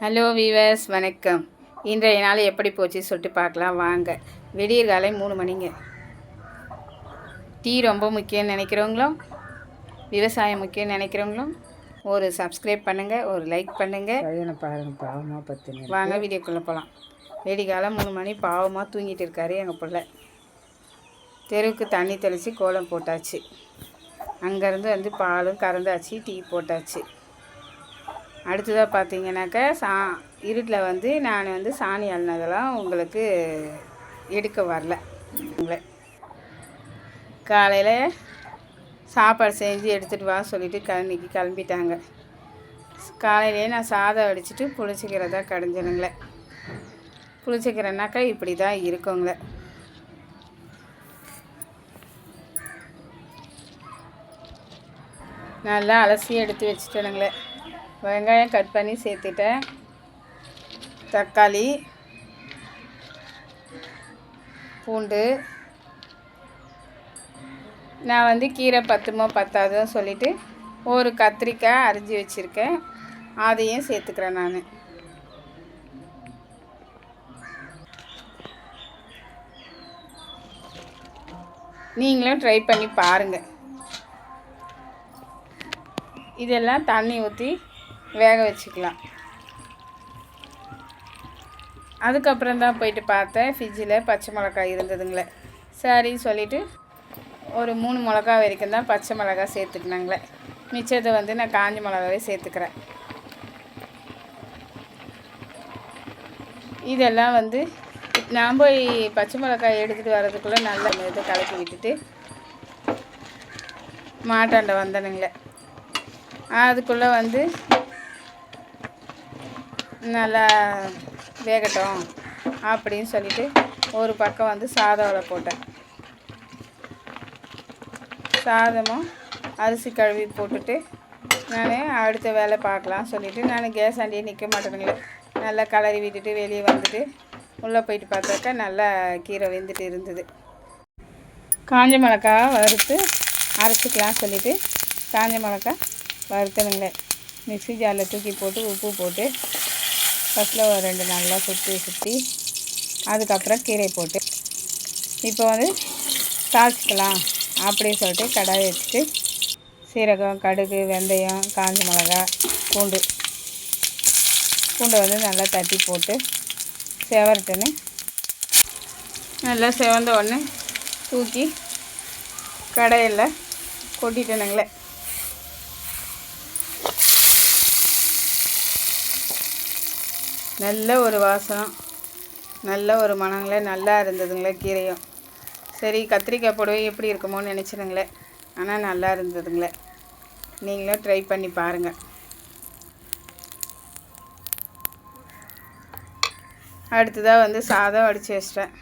Hello viewers, வணக்கம். இன்றைய நாள் எப்படி போச்சு சொல்லிட்டு பார்க்கலாம் வாங்க. விடியற் காலை 3 மணிங்க. டீ ரொம்ப முக்கியம்னு நினைக்கிறவங்களும், விவசாயம் முக்கியம்னு நினைக்கிறவங்களும் ஒரு சப்ஸ்கிரைப் பண்ணுங்கள், ஒரு லைக் பண்ணுங்கள். பாருங்க, பாவமாக பத்து வாங்க வீடியோக்குள்ளே போகலாம். விடிகாலம் 3 மணி பாவமாக தூங்கிட்டு இருக்காரு எங்கள் பிள்ளை. தெருவுக்கு தண்ணி தெளித்து கோலம் போட்டாச்சு. அங்கேருந்து வந்து பாலும் கறந்தாச்சு, டீ போட்டாச்சு. அடுத்ததாக பார்த்தீங்கன்னாக்கா இருட்டில் வந்து நான் வந்து சாணி அள்ளினதெல்லாம் உங்களுக்கு எடுக்க வரல. காலையில் சாப்பாடு செஞ்சு எடுத்துகிட்டு வா சொல்லிவிட்டு இன்றைக்கி கிளம்பிட்டாங்க. காலையிலே நான் சாதம் அடிச்சுட்டு புளிச்சிக்கிறதா கடைஞ்சனுங்களே. புளிச்சிக்கிறேன்னாக்கா இப்படி தான் இருக்குங்களே. நல்லா அலசி எடுத்து வச்சுட்டேனுங்களே. வெங்காயம் கட் பண்ணி சேர்த்துட்டேன். தக்காளி, பூண்டு, நான் வந்து கீரை பத்துமோ பத்தாதோ சொல்லிவிட்டு ஒரு கத்திரிக்காய் அரிஞ்சு வச்சுருக்கேன், அதையும் சேர்த்துக்கிறேன். நான் நீங்களும் ட்ரை பண்ணி பாருங்கள். இதெல்லாம் தண்ணி ஊற்றி வேக வச்சுக்கலாம். அதுக்கப்புறம் தான் போயிட்டு பார்த்தேன், ஃப்ரிட்ஜில் பச்சை மிளகாய் இருந்ததுங்களே. சரி சொல்லிவிட்டு ஒரு 3 மிளகா வரைக்கும் தான் பச்சை மிளகா சேர்த்துக்கினாங்களே. மிச்சத்தை வந்து நான் காஞ்ச மிளகாவே சேர்த்துக்கிறேன். இதெல்லாம் வந்து நான் போய் பச்சை மிளகாய் எடுத்துகிட்டு வர்றதுக்குள்ளே நல்லா இதை கலக்கி விட்டுட்டு மாட்டாண்ட வந்தனுங்களே. அதுக்குள்ளே வந்து நல்லா வேகட்டும் அப்படின்னு சொல்லிவிட்டு ஒரு பக்கம் வந்து சாதம் போட்டேன். சாதமும் அரிசி கழுவி போட்டுட்டு நான் அடுத்த வேலை பார்க்கலாம் சொல்லிவிட்டு நான் கேஸ் ஆண்டியே நிற்க மாட்டேனுங்களே. நல்லா கலரி விட்டுட்டு வெளியே வந்துட்டு உள்ளே போயிட்டு பார்த்தாக்கா நல்லா கீரை வெந்துட்டு இருந்தது. காஞ்ச மிளகா வறுத்து அரைச்சிக்கலாம் சொல்லிவிட்டு காஞ்ச மிளகா வறுத்தனுங்களே. மிக்ஸி ஜாரில் தூக்கி போட்டு உப்பு போட்டு ஃபஸ்ட்டில் ஒரு 2 நல்லா சுற்றி அதுக்கப்புறம் கீரை போட்டு இப்போ வந்து தாளிச்சிக்கலாம் அப்படின்னு சொல்லிட்டு கடாயை வச்சுட்டு சீரகம், கடுகு, வெந்தயம், காஞ்ச மிளகா, பூண்டை வந்து நல்லா தட்டி போட்டு செவரட்டுன்னு நல்லா செவந்த உடனே தூக்கி கடாயில் கொட்டிட்டேனுங்களே. நல்ல ஒரு வாசனம், நல்ல ஒரு மணங்களே, நல்லா இருந்ததுங்களே கீரையும். சரி கத்திரிக்காய் போடவே எப்படி இருக்குமோன்னு நினச்சிடுங்களே, ஆனால் நல்லா இருந்ததுங்களே. நீங்களும் ட்ரை பண்ணி பாருங்கள். அடுத்ததாக வந்து சாதம் வடித்து வச்சிட்டேன்,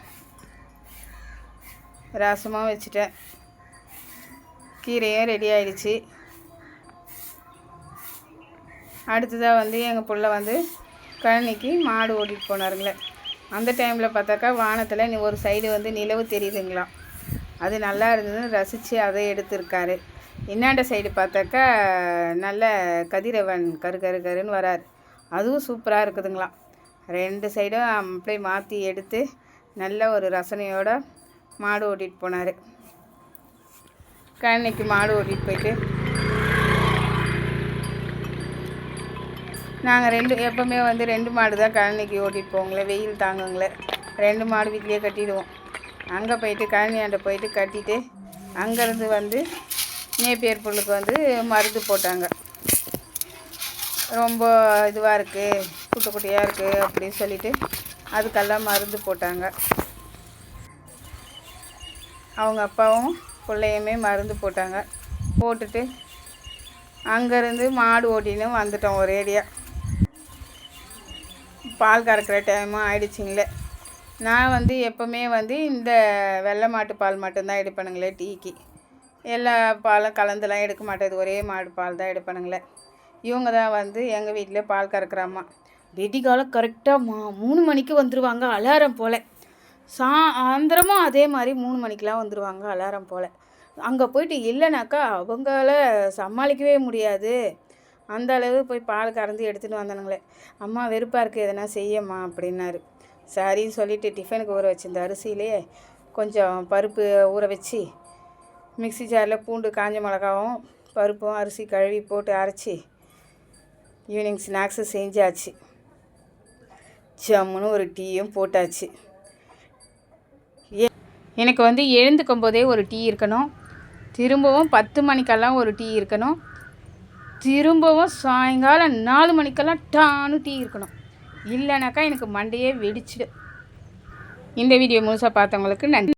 ரசமும் வச்சுட்டேன், கீரையும் ரெடி ஆகிடுச்சு. அடுத்ததாக வந்து எங்கள் பிள்ளை வந்து கழனிக்கு மாடு ஓட்டிகிட்டு போனாருங்களே. அந்த டைமில் பார்த்தாக்கா வானத்தில் ஒரு சைடு வந்து நிலவு தெரியுதுங்களாம். அது நல்லா இருந்ததுன்னு ரசித்து அதை எடுத்துருக்காரு. இன்னாண்ட சைடு பார்த்தாக்கா நல்ல கதிரவன் கருன்னு வராரு. அதுவும் சூப்பராக இருக்குதுங்களாம். 2 சைடும் அப்படியே மாற்றி எடுத்து நல்ல ஒரு ரசனையோடு மாடு ஓட்டிகிட்டு போனார். கழனிக்கு மாடு ஓட்டிகிட்டு போயிட்டு நாங்கள் எப்போவுமே வந்து 2 மாடு தான் கழனிக்கு ஓட்டிகிட்டு போங்களே. வெயில் தாங்குங்களே, 2 மாடு வீட்லேயே கட்டிடுவோம். அங்கே போயிட்டு கழனியாண்ட போயிட்டு கட்டிட்டு அங்கேருந்து வந்து நேப்பியர் புல்லுக்கு வந்து மருந்து போட்டாங்க. ரொம்ப இதுவாக இருக்குது, குட்டியாக இருக்குது அப்படின்னு சொல்லிவிட்டு அதுக்கெல்லாம் மருந்து போட்டாங்க. அவங்க அப்பாவும் பிள்ளையுமே மருந்து போட்டாங்க. போட்டுட்டு அங்கேருந்து மாடு ஓட்டின்னு வந்துட்டோம் ஒரேடியாக. பால் கறக்கிற டைமும் ஆயிடுச்சிங்களே. நான் வந்து எப்போவுமே வந்து இந்த வெள்ளை மாட்டு பால் மட்டும்தான் எடுப்பேனுங்களே டீக்கு. எல்லா பாலும் கலந்துலாம் எடுக்க மாட்டேது, ஒரே மாடு பால் தான் எடுப்பேனுங்களே. இவங்க தான் வந்து எங்கள் வீட்டில் பால் கறக்குறாம்மா. விடிகாலம் கரெக்டாக 3 மணிக்கு வந்துடுவாங்க அலாரம் போல். சாயந்தரமும் அதே மாதிரி 3 மணிக்கெலாம் வந்துடுவாங்க அலாரம் போல். அங்கே போயிட்டு இல்லைனாக்கா அவங்கள சமாளிக்கவே முடியாது. அந்த அளவு போய் பால் கறந்து எடுத்துகிட்டு வந்தானுங்களே. அம்மா வெறுப்பாக இருக்குது, எதனா செய்யம்மா அப்படின்னாரு. சரின்னு சொல்லிவிட்டு டிஃபனுக்கு ஊற வச்சிருந்த அரிசியிலே கொஞ்சம் பருப்பு ஊற வச்சு மிக்ஸி ஜாரில் பூண்டு காஞ்ச மிளகாவும் பருப்பும் அரிசி கழுவி போட்டு அரைச்சி ஈவினிங் ஸ்நாக்ஸு செஞ்சாச்சு. ஜம்முன்னு ஒரு டீயும் போட்டாச்சு. எனக்கு வந்து எழுந்துக்கும் போதே ஒரு டீ இருக்கணும், திரும்பவும் 10 மணிக்கெல்லாம் ஒரு டீ இருக்கணும், திரும்பவும் சாயங்காலம் 4 மணிக்கெல்லாம் டானு டீ இருக்கணும். இல்லைனாக்கா எனக்கு மண்டையே வெடிச்சிடு. இந்த வீடியோ முழுசாக பார்த்தவங்களுக்கு நன்றி.